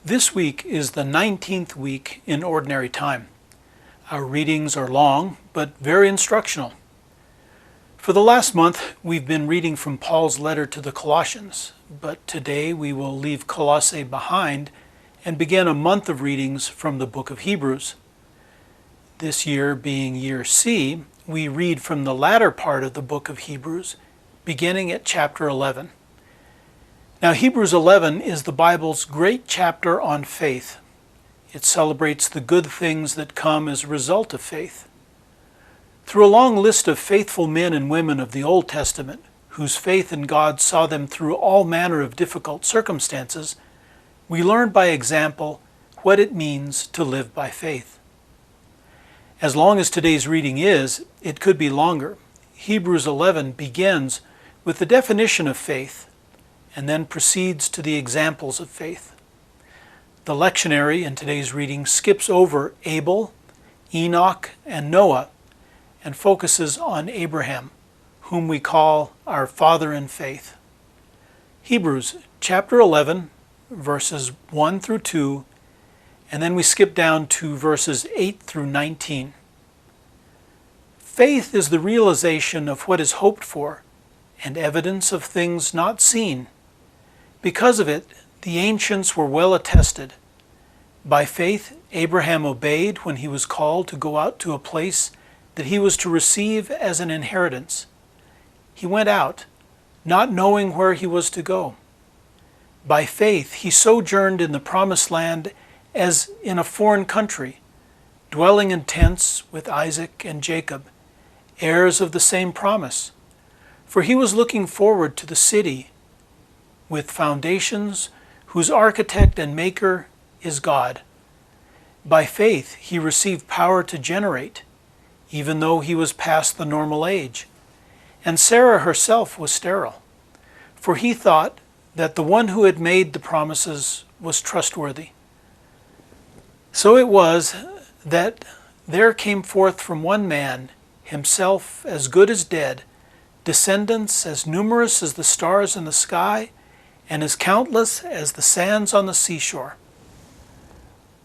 This week is the 19th week in Ordinary Time. Our readings are long, but very instructional. For the last month, we've been reading from Paul's letter to the Colossians, but today we will leave Colossae behind and begin a month of readings from the book of Hebrews. This year being year C, we read from the latter part of the book of Hebrews, beginning at chapter 11. Now, Hebrews 11 is the Bible's great chapter on faith. It celebrates the good things that come as a result of faith. Through a long list of faithful men and women of the Old Testament, whose faith in God saw them through all manner of difficult circumstances, we learn by example what it means to live by faith. As long as today's reading is, it could be longer. Hebrews 11 begins with the definition of faith, and then proceeds to the examples of faith. The lectionary in today's reading skips over Abel, Enoch, and Noah, and focuses on Abraham, whom we call our father in faith. Hebrews chapter 11, verses 1 through 2, and then we skip down to verses 8 through 19. Faith is the realization of what is hoped for and evidence of things not seen. Because of it, the ancients were well attested. By faith, Abraham obeyed when he was called to go out to a place that he was to receive as an inheritance. He went out, not knowing where he was to go. By faith, he sojourned in the promised land as in a foreign country, dwelling in tents with Isaac and Jacob, heirs of the same promise. For he was looking forward to the city with foundations, whose architect and maker is God. By faith, he received power to generate, even though he was past the normal age. And Sarah herself was sterile, for he thought that the one who had made the promises was trustworthy. So it was that there came forth from one man, himself as good as dead, descendants as numerous as the stars in the sky, and as countless as the sands on the seashore.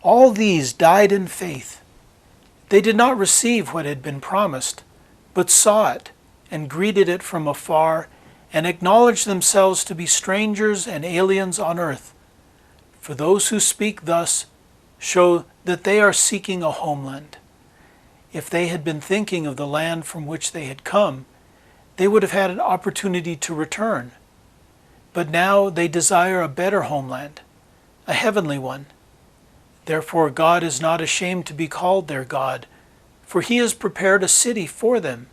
All these died in faith. They did not receive what had been promised, but saw it and greeted it from afar and acknowledged themselves to be strangers and aliens on earth. For those who speak thus show that they are seeking a homeland. If they had been thinking of the land from which they had come, they would have had an opportunity to return. But now they desire a better homeland, a heavenly one. Therefore God is not ashamed to be called their God, for he has prepared a city for them.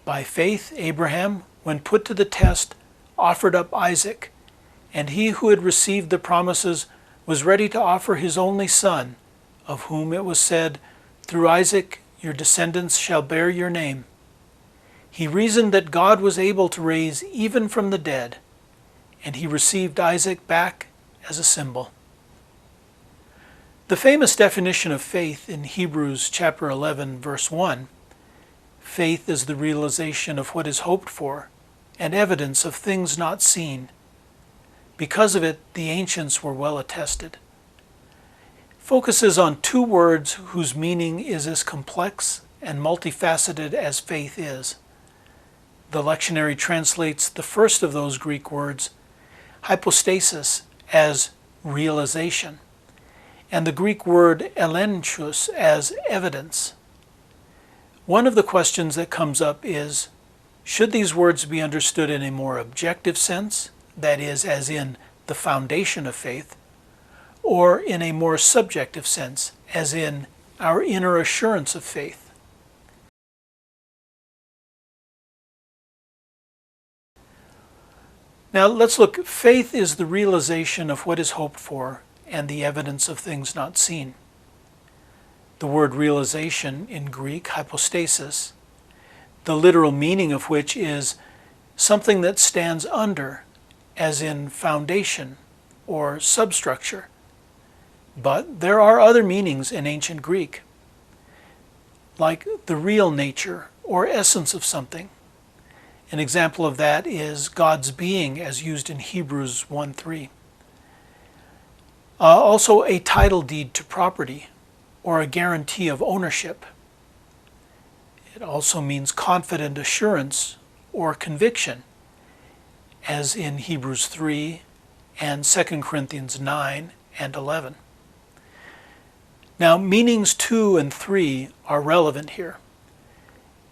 By faith Abraham, when put to the test, offered up Isaac, and he who had received the promises was ready to offer his only son, of whom it was said, "Through Isaac your descendants shall bear your name." He reasoned that God was able to raise even from the dead, and he received Isaac back as a symbol. The famous definition of faith in Hebrews chapter 11, verse 1, faith is the realization of what is hoped for and evidence of things not seen. Because of it, the ancients were well attested. Focuses on two words whose meaning is as complex and multifaceted as faith is. The lectionary translates the first of those Greek words, hypostasis, as realization, and the Greek word elenchus as evidence. One of the questions that comes up is, should these words be understood in a more objective sense, that is, as in the foundation of faith, or in a more subjective sense, as in our inner assurance of faith? Now let's look. Faith is the realization of what is hoped for and the evidence of things not seen. The word realization in Greek, hypostasis, the literal meaning of which is something that stands under, as in foundation or substructure. But there are other meanings in ancient Greek, like the real nature or essence of something. An example of that is God's being as used in Hebrews 1:3. Also a title deed to property or a guarantee of ownership. It also means confident assurance or conviction, as in Hebrews 3 and 2 Corinthians 9 and 11. Now, meanings 2 and 3 are relevant here.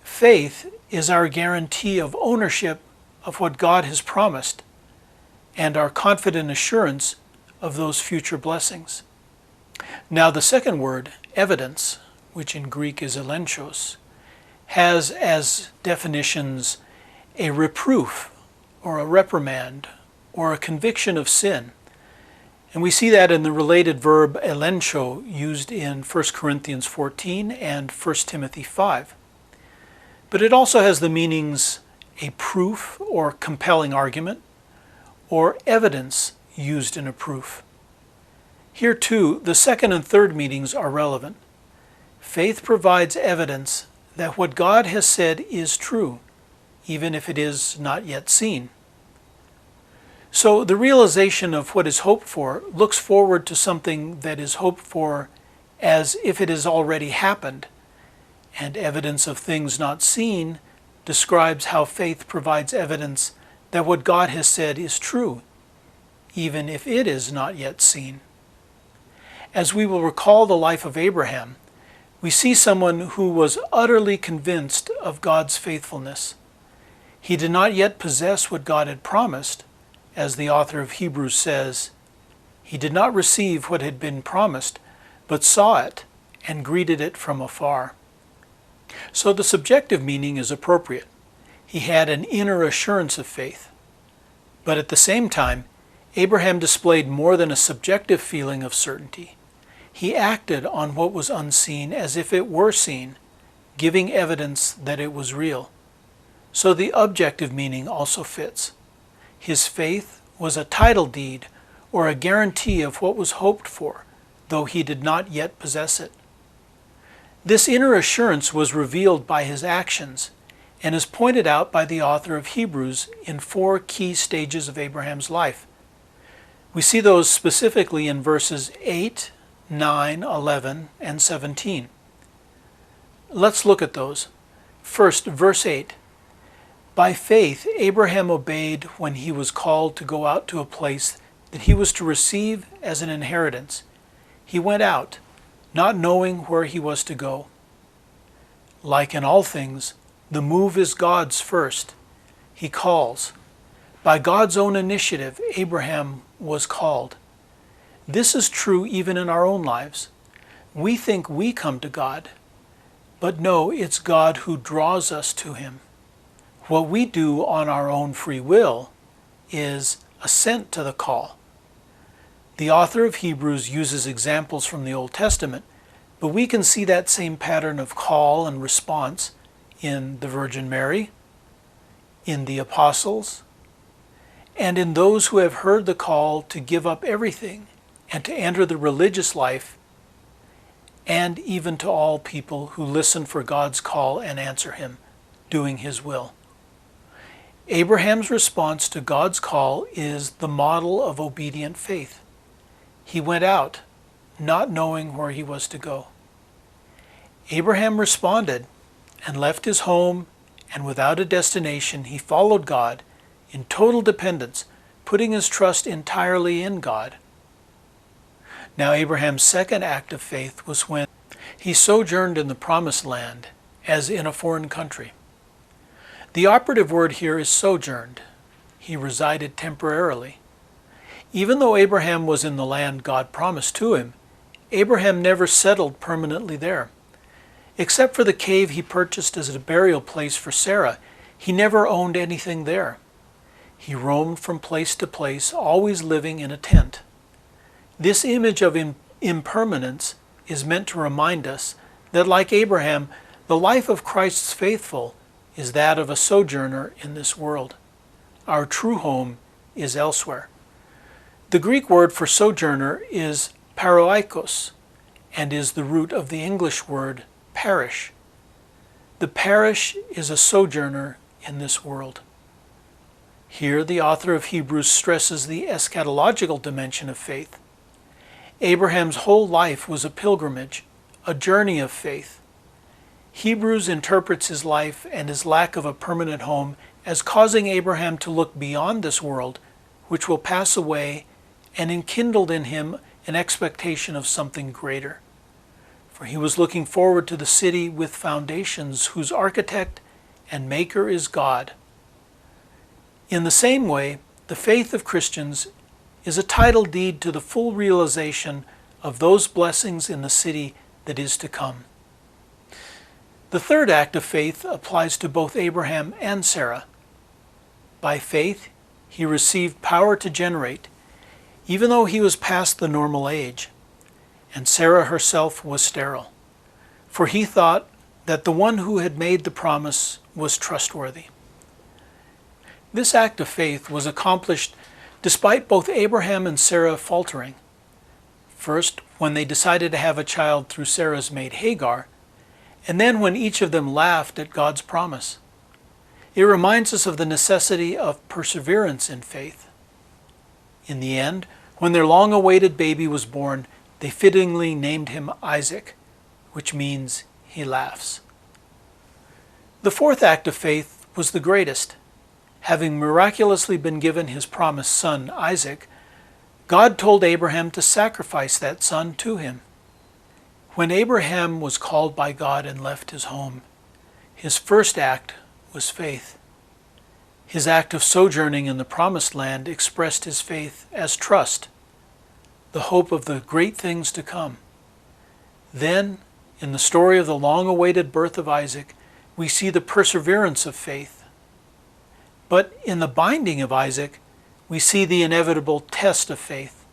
Faith is our guarantee of ownership of what God has promised and our confident assurance of those future blessings. Now, the second word, evidence, which in Greek is elenchos, has as definitions a reproof or a reprimand or a conviction of sin. And we see that in the related verb elencho used in 1 Corinthians 14 and 1 Timothy 5. But it also has the meanings a proof or compelling argument, or evidence used in a proof. Here too, the second and third meanings are relevant. Faith provides evidence that what God has said is true, even if it is not yet seen. So the realization of what is hoped for looks forward to something that is hoped for as if it has already happened, and evidence of things not seen describes how faith provides evidence that what God has said is true, even if it is not yet seen. As we will recall the life of Abraham, we see someone who was utterly convinced of God's faithfulness. He did not yet possess what God had promised. As the author of Hebrews says, he did not receive what had been promised, but saw it and greeted it from afar. So the subjective meaning is appropriate. He had an inner assurance of faith. But at the same time, Abraham displayed more than a subjective feeling of certainty. He acted on what was unseen as if it were seen, giving evidence that it was real. So the objective meaning also fits. His faith was a title deed or a guarantee of what was hoped for, though he did not yet possess it. This inner assurance was revealed by his actions and is pointed out by the author of Hebrews in 4 key stages of Abraham's life. We see those specifically in verses 8, 9, 11, and 17. Let's look at those. First, verse 8. By faith, Abraham obeyed when he was called to go out to a place that he was to receive as an inheritance. He went out, not knowing where he was to go. Like in all things, the move is God's first. He calls. By God's own initiative, Abraham was called. This is true even in our own lives. We think we come to God, but no, it's God who draws us to him. What we do on our own free will is assent to the call. The author of Hebrews uses examples from the Old Testament, but we can see that same pattern of call and response in the Virgin Mary, in the apostles, and in those who have heard the call to give up everything and to enter the religious life, and even to all people who listen for God's call and answer him, doing his will. Abraham's response to God's call is the model of obedient faith. He went out, not knowing where he was to go. Abraham responded and left his home, and without a destination, he followed God in total dependence, putting his trust entirely in God. Now, Abraham's second act of faith was when he sojourned in the Promised Land as in a foreign country. The operative word here is sojourned. He resided temporarily. Even though Abraham was in the land God promised to him, Abraham never settled permanently there. Except for the cave he purchased as a burial place for Sarah, he never owned anything there. He roamed from place to place, always living in a tent. This image of impermanence is meant to remind us that, like Abraham, the life of Christ's faithful is that of a sojourner in this world. Our true home is elsewhere. The Greek word for sojourner is paroikos, and is the root of the English word parish. The parish is a sojourner in this world. Here the author of Hebrews stresses the eschatological dimension of faith. Abraham's whole life was a pilgrimage, a journey of faith. Hebrews interprets his life and his lack of a permanent home as causing Abraham to look beyond this world, which will pass away, and enkindled in him an expectation of something greater. For he was looking forward to the city with foundations, whose architect and maker is God. In the same way, the faith of Christians is a title deed to the full realization of those blessings in the city that is to come. The third act of faith applies to both Abraham and Sarah. By faith, he received power to generate, even though he was past the normal age, and Sarah herself was sterile, for he thought that the one who had made the promise was trustworthy. This act of faith was accomplished despite both Abraham and Sarah faltering. First, when they decided to have a child through Sarah's maid Hagar, and then when each of them laughed at God's promise. It reminds us of the necessity of perseverance in faith. In the end, when their long-awaited baby was born, they fittingly named him Isaac, which means he laughs. The fourth act of faith was the greatest. Having miraculously been given his promised son, Isaac, God told Abraham to sacrifice that son to him. When Abraham was called by God and left his home, his first act was faith. His act of sojourning in the promised land expressed his faith as trust, the hope of the great things to come. Then, in the story of the long-awaited birth of Isaac, we see the perseverance of faith. But in the binding of Isaac, we see the inevitable test of faith.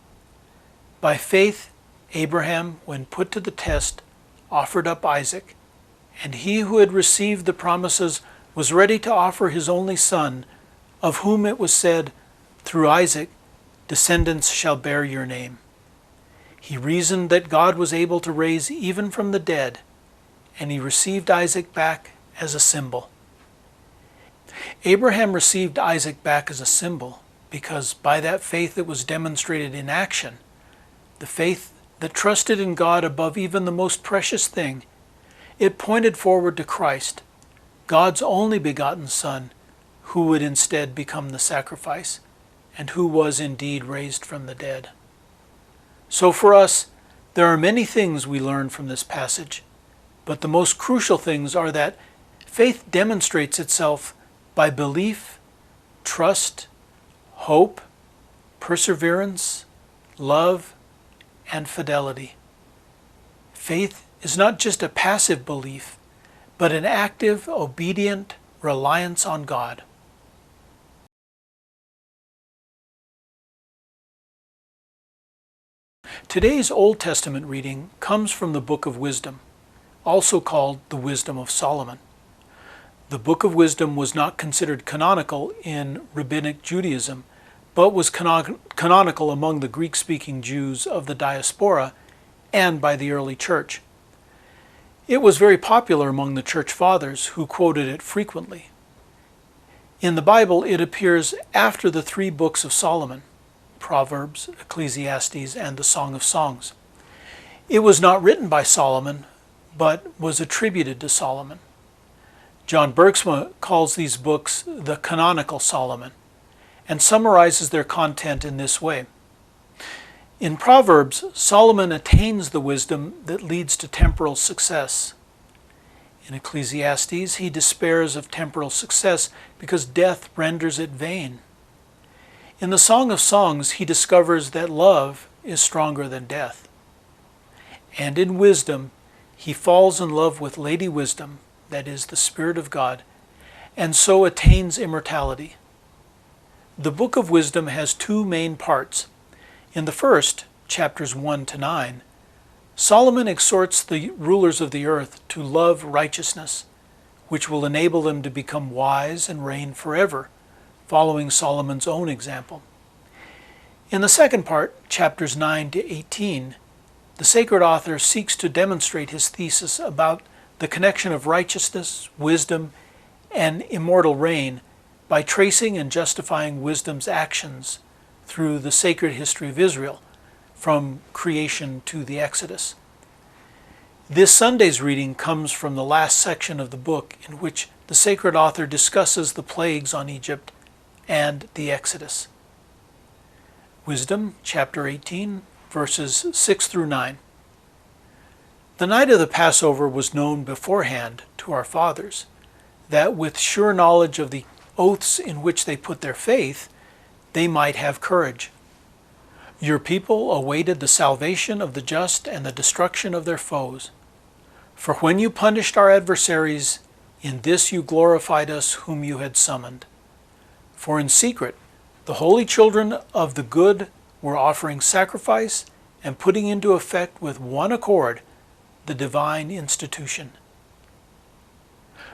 By faith, Abraham, when put to the test, offered up Isaac, and he who had received the promises was ready to offer his only son, of whom it was said, "Through Isaac, descendants shall bear your name." He reasoned that God was able to raise even from the dead, and he received Isaac back as a symbol. Abraham received Isaac back as a symbol because by that faith it was demonstrated in action, the faith that trusted in God above even the most precious thing. It pointed forward to Christ, God's only begotten Son, who would instead become the sacrifice, and who was indeed raised from the dead. So for us, there are many things we learn from this passage, but the most crucial things are that faith demonstrates itself by belief, trust, hope, perseverance, love, and fidelity. Faith is not just a passive belief, but an active, obedient reliance on God. Today's Old Testament reading comes from the Book of Wisdom, also called the Wisdom of Solomon. The Book of Wisdom was not considered canonical in Rabbinic Judaism, but was canonical among the Greek-speaking Jews of the diaspora and by the early church. It was very popular among the church fathers, who quoted it frequently. In the Bible, it appears after the three books of Solomon, Proverbs, Ecclesiastes, and the Song of Songs. It was not written by Solomon, but was attributed to Solomon. John Bergsma calls these books the canonical Solomon, and summarizes their content in this way. In Proverbs, Solomon attains the wisdom that leads to temporal success. In Ecclesiastes, he despairs of temporal success because death renders it vain. In the Song of Songs, he discovers that love is stronger than death. And in Wisdom, he falls in love with Lady Wisdom, that is, the Spirit of God, and so attains immortality. The Book of Wisdom has two main parts. In the first, chapters 1 to 9, Solomon exhorts the rulers of the earth to love righteousness, which will enable them to become wise and reign forever, following Solomon's own example. In the second part, chapters 9 to 18, the sacred author seeks to demonstrate his thesis about the connection of righteousness, wisdom, and immortal reign by tracing and justifying wisdom's actions through the sacred history of Israel, from creation to the Exodus. This Sunday's reading comes from the last section of the book in which the sacred author discusses the plagues on Egypt and the Exodus. Wisdom, chapter 18, verses 6 through 9. The night of the Passover was known beforehand to our fathers, that with sure knowledge of the oaths in which they put their faith, they might have courage. Your people awaited the salvation of the just and the destruction of their foes. For when you punished our adversaries, in this you glorified us whom you had summoned. For in secret, the holy children of the good were offering sacrifice and putting into effect with one accord the divine institution.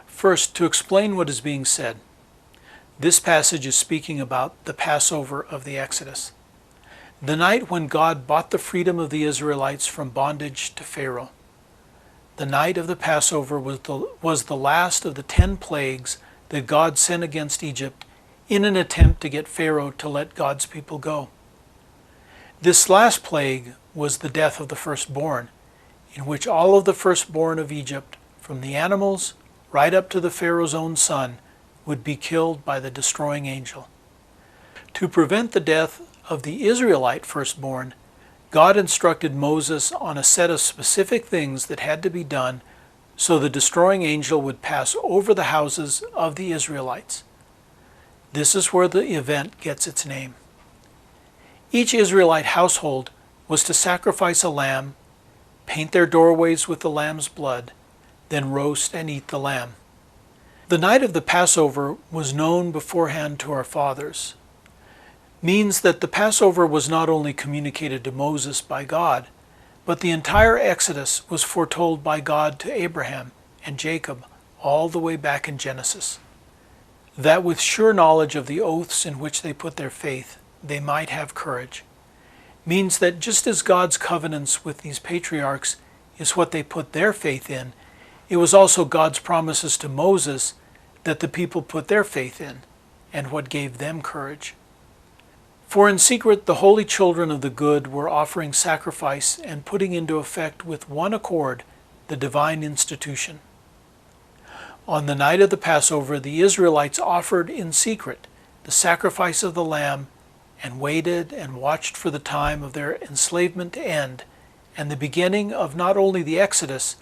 First, to explain what is being said, this passage is speaking about the Passover of the Exodus, the night when God bought the freedom of the Israelites from bondage to Pharaoh. The night of the Passover was the last of the 10 plagues that God sent against Egypt in an attempt to get Pharaoh to let God's people go. This last plague was the death of the firstborn, in which all of the firstborn of Egypt, from the animals right up to the Pharaoh's own son, would be killed by the destroying angel. To prevent the death of the Israelite firstborn, God instructed Moses on a set of specific things that had to be done so the destroying angel would pass over the houses of the Israelites. This is where the event gets its name. Each Israelite household was to sacrifice a lamb, paint their doorways with the lamb's blood, then roast and eat the lamb. The night of the Passover was known beforehand to our fathers, means that the Passover was not only communicated to Moses by God, but the entire Exodus was foretold by God to Abraham and Jacob all the way back in Genesis. That with sure knowledge of the oaths in which they put their faith, they might have courage, means that just as God's covenants with these patriarchs is what they put their faith in, it was also God's promises to Moses that the people put their faith in, and what gave them courage. For in secret the holy children of the good were offering sacrifice and putting into effect with one accord the divine institution. On the night of the Passover, the Israelites offered in secret the sacrifice of the lamb and waited and watched for the time of their enslavement to end and the beginning of not only the Exodus,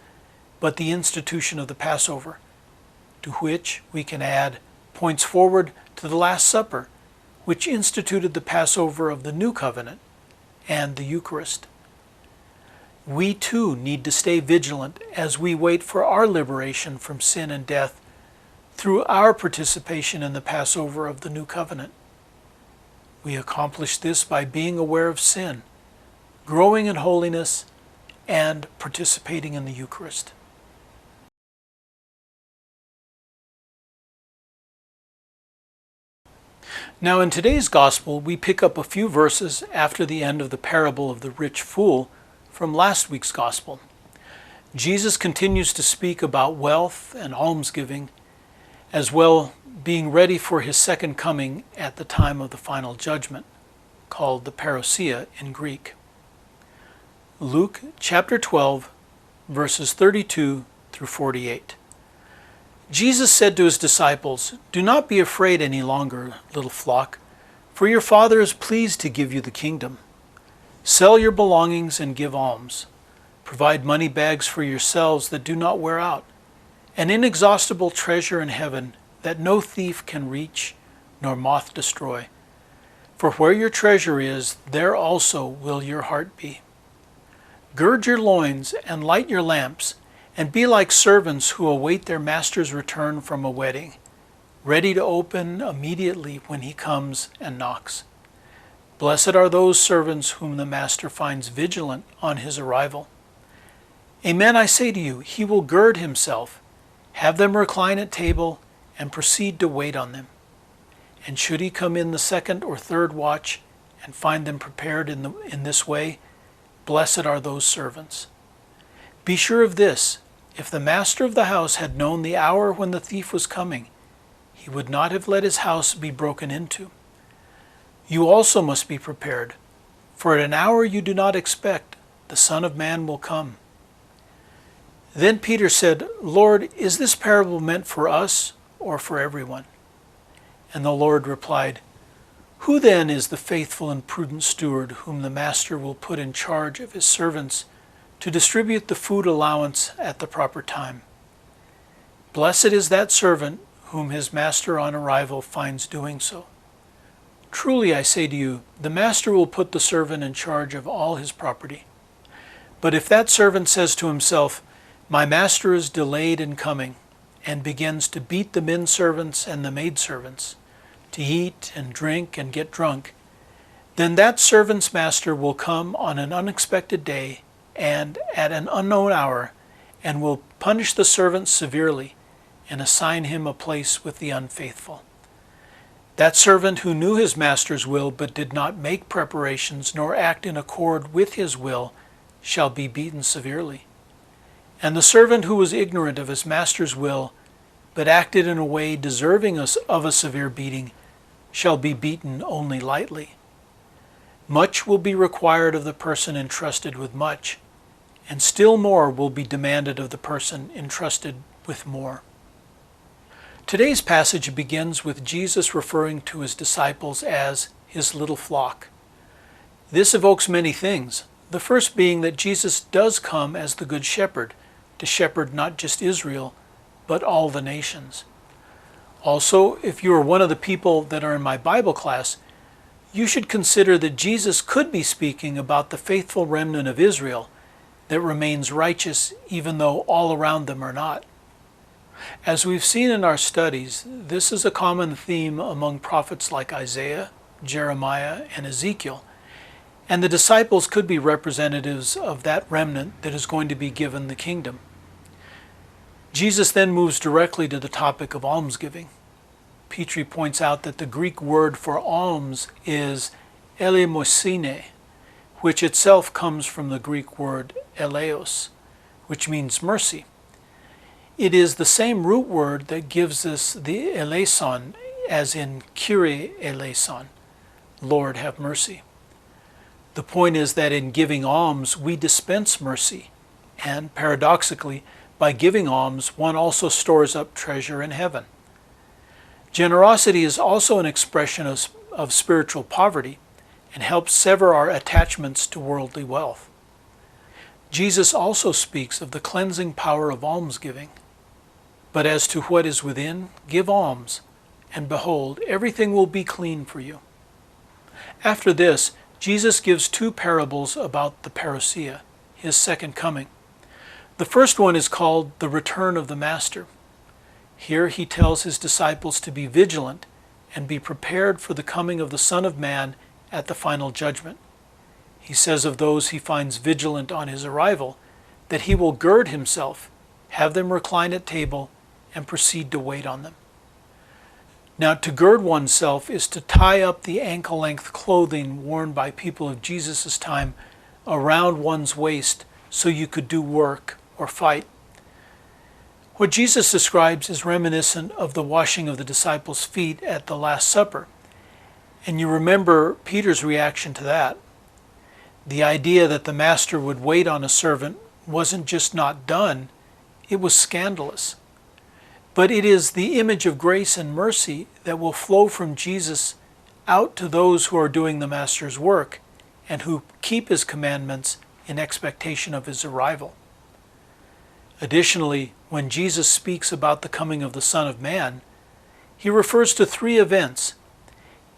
but the institution of the Passover, to which, we can add, points forward to the Last Supper, which instituted the Passover of the New Covenant and the Eucharist. We too need to stay vigilant as we wait for our liberation from sin and death through our participation in the Passover of the New Covenant. We accomplish this by being aware of sin, growing in holiness, and participating in the Eucharist. Now in today's Gospel, we pick up a few verses after the end of the parable of the rich fool from last week's Gospel. Jesus continues to speak about wealth and almsgiving, as well being ready for his second coming at the time of the final judgment, called the parousia in Greek. Luke chapter 12, verses 32 through 48. Jesus said to his disciples, "Do not be afraid any longer, little flock, for your Father is pleased to give you the kingdom. Sell your belongings and give alms. Provide money bags for yourselves that do not wear out, an inexhaustible treasure in heaven that no thief can reach nor moth destroy. For where your treasure is, there also will your heart be. Gird your loins and light your lamps, and be like servants who await their master's return from a wedding, ready to open immediately when he comes and knocks. Blessed are those servants whom the master finds vigilant on his arrival. Amen, I say to you, he will gird himself, have them recline at table, and proceed to wait on them. And should he come in the second or third watch and find them prepared in this way, blessed are those servants. Be sure of this, if the master of the house had known the hour when the thief was coming, he would not have let his house be broken into. You also must be prepared, for at an hour you do not expect, the Son of Man will come." Then Peter said, "Lord, is this parable meant for us or for everyone?" And the Lord replied, "Who then is the faithful and prudent steward whom the master will put in charge of his servants to distribute the food allowance at the proper time? Blessed is that servant whom his master on arrival finds doing so. Truly I say to you, the master will put the servant in charge of all his property. But if that servant says to himself, 'My master is delayed in coming,' and begins to beat the men servants and the maidservants, to eat and drink and get drunk, then that servant's master will come on an unexpected day and at an unknown hour, and will punish the servant severely and assign him a place with the unfaithful. That servant who knew his master's will but did not make preparations nor act in accord with his will shall be beaten severely. And the servant who was ignorant of his master's will but acted in a way deserving of a severe beating shall be beaten only lightly. Much will be required of the person entrusted with much, and still more will be demanded of the person entrusted with more." Today's passage begins with Jesus referring to his disciples as his little flock. This evokes many things, the first being that Jesus does come as the Good Shepherd, to shepherd not just Israel, but all the nations. Also, if you are one of the people that are in my Bible class, you should consider that Jesus could be speaking about the faithful remnant of Israel that remains righteous even though all around them are not. As we've seen in our studies, this is a common theme among prophets like Isaiah, Jeremiah, and Ezekiel, and the disciples could be representatives of that remnant that is going to be given the kingdom. Jesus then moves directly to the topic of almsgiving. Petrie points out that the Greek word for alms is eleemosine, which itself comes from the Greek word eleos, which means mercy. It is the same root word that gives us the eleison, as in Kyrie eleison, Lord have mercy. The point is that in giving alms, we dispense mercy, and paradoxically, by giving alms, one also stores up treasure in heaven. Generosity is also an expression of spiritual poverty and helps sever our attachments to worldly wealth. Jesus also speaks of the cleansing power of almsgiving. But as to what is within, give alms, and behold, everything will be clean for you. After this, Jesus gives two parables about the parousia, his second coming. The first one is called the return of the Master. Here he tells his disciples to be vigilant and be prepared for the coming of the Son of Man at the final judgment. He says of those he finds vigilant on his arrival that he will gird himself, have them recline at table, and proceed to wait on them. Now, to gird oneself is to tie up the ankle-length clothing worn by people of Jesus' time around one's waist so you could do work or fight. What Jesus describes is reminiscent of the washing of the disciples' feet at the Last Supper. And you remember Peter's reaction to that. The idea that the master would wait on a servant wasn't just not done, it was scandalous. But it is the image of grace and mercy that will flow from Jesus out to those who are doing the master's work and who keep his commandments in expectation of his arrival. Additionally, when Jesus speaks about the coming of the Son of Man, he refers to three events,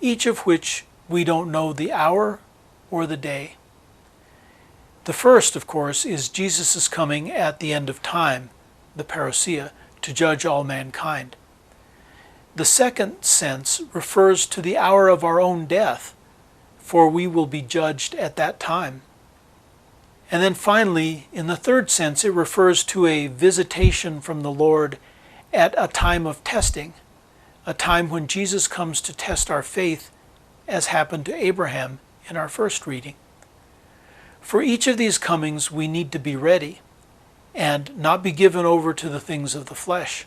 each of which we don't know the hour or the day. The first, of course, is Jesus' coming at the end of time, the parousia, to judge all mankind. The second sense refers to the hour of our own death, for we will be judged at that time. And then finally, in the third sense, it refers to a visitation from the Lord at a time of testing, a time when Jesus comes to test our faith, as happened to Abraham in our first reading. For each of these comings, we need to be ready and not be given over to the things of the flesh.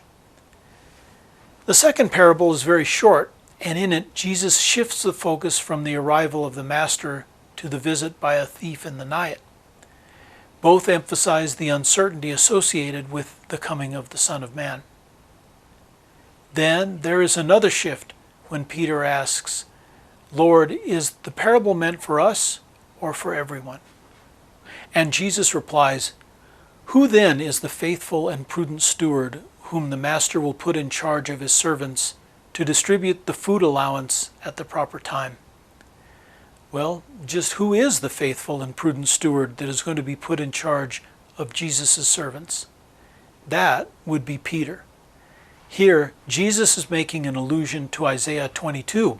The second parable is very short, and in it, Jesus shifts the focus from the arrival of the Master to the visit by a thief in the night. Both emphasize the uncertainty associated with the coming of the Son of Man. Then there is another shift when Peter asks, "Lord, is the parable meant for us or for everyone?" And Jesus replies, "Who then is the faithful and prudent steward whom the master will put in charge of his servants to distribute the food allowance at the proper time?" Well, just who is the faithful and prudent steward that is going to be put in charge of Jesus' servants? That would be Peter. Here, Jesus is making an allusion to Isaiah 22,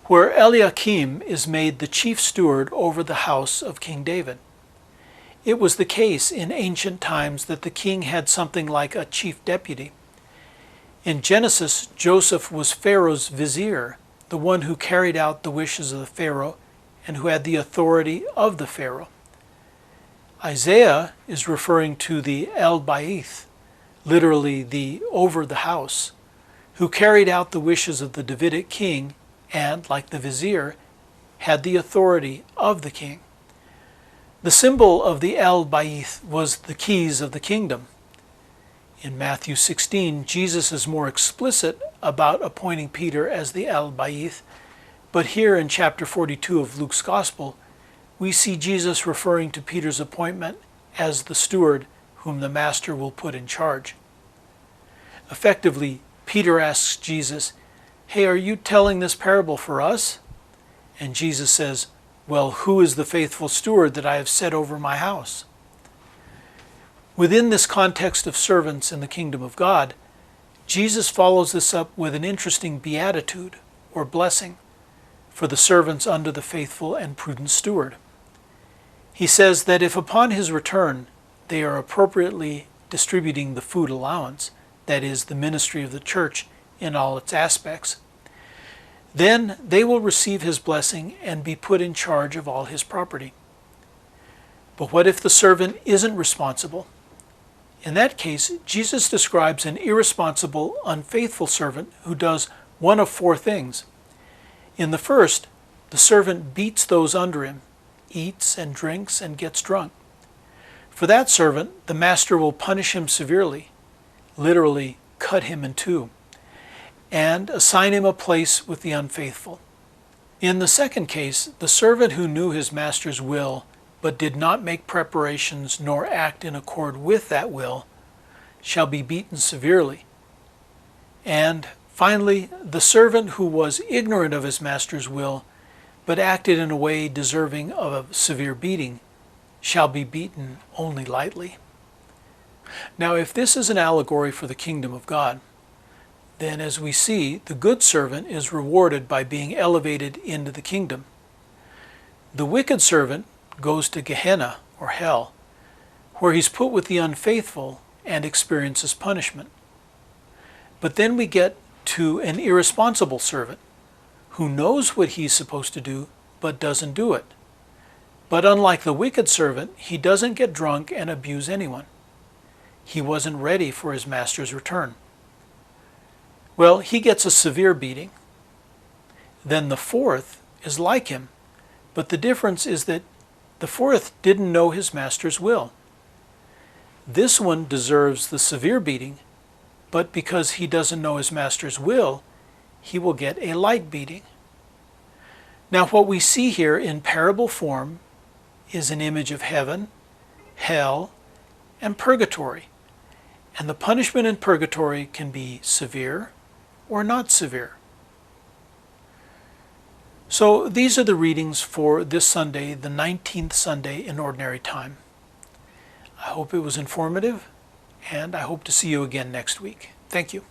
where Eliakim is made the chief steward over the house of King David. It was the case in ancient times that the king had something like a chief deputy. In Genesis, Joseph was Pharaoh's vizier, the one who carried out the wishes of the Pharaoh and who had the authority of the Pharaoh. Isaiah is referring to the El-Baith, literally the over the house, who carried out the wishes of the Davidic king and, like the vizier, had the authority of the king. The symbol of the El-Baith was the keys of the kingdom. In Matthew 16, Jesus is more explicit about appointing Peter as the El-Baith, but here in chapter 42 of Luke's Gospel, we see Jesus referring to Peter's appointment as the steward whom the master will put in charge. Effectively, Peter asks Jesus, "Hey, are you telling this parable for us?" And Jesus says, "Well, who is the faithful steward that I have set over my house?" Within this context of servants in the kingdom of God, Jesus follows this up with an interesting beatitude or blessing for the servants under the faithful and prudent steward. He says that if upon his return they are appropriately distributing the food allowance, that is, the ministry of the church in all its aspects, then they will receive his blessing and be put in charge of all his property. But what if the servant isn't responsible? In that case, Jesus describes an irresponsible, unfaithful servant who does one of four things. In the first, the servant beats those under him, eats and drinks and gets drunk. For that servant, the master will punish him severely, literally cut him in two, and assign him a place with the unfaithful. In the second case, the servant who knew his master's will but did not make preparations nor act in accord with that will shall be beaten severely. And finally, the servant who was ignorant of his master's will but acted in a way deserving of a severe beating shall be beaten only lightly. Now, if this is an allegory for the kingdom of God, then as we see, the good servant is rewarded by being elevated into the kingdom. The wicked servant goes to Gehenna, or hell, where he's put with the unfaithful and experiences punishment. But then we get to an irresponsible servant who knows what he's supposed to do but doesn't do it. But unlike the wicked servant, he doesn't get drunk and abuse anyone. He wasn't ready for his master's return. Well, he gets a severe beating. Then the fourth is like him, but the difference is that the fourth didn't know his master's will. This one deserves the severe beating, but because he doesn't know his master's will, he will get a light beating. Now, what we see here in parable form is an image of heaven, hell, and purgatory. And the punishment in purgatory can be severe or not severe. So these are the readings for this Sunday, the 19th Sunday in Ordinary Time. I hope it was informative, and I hope to see you again next week. Thank you.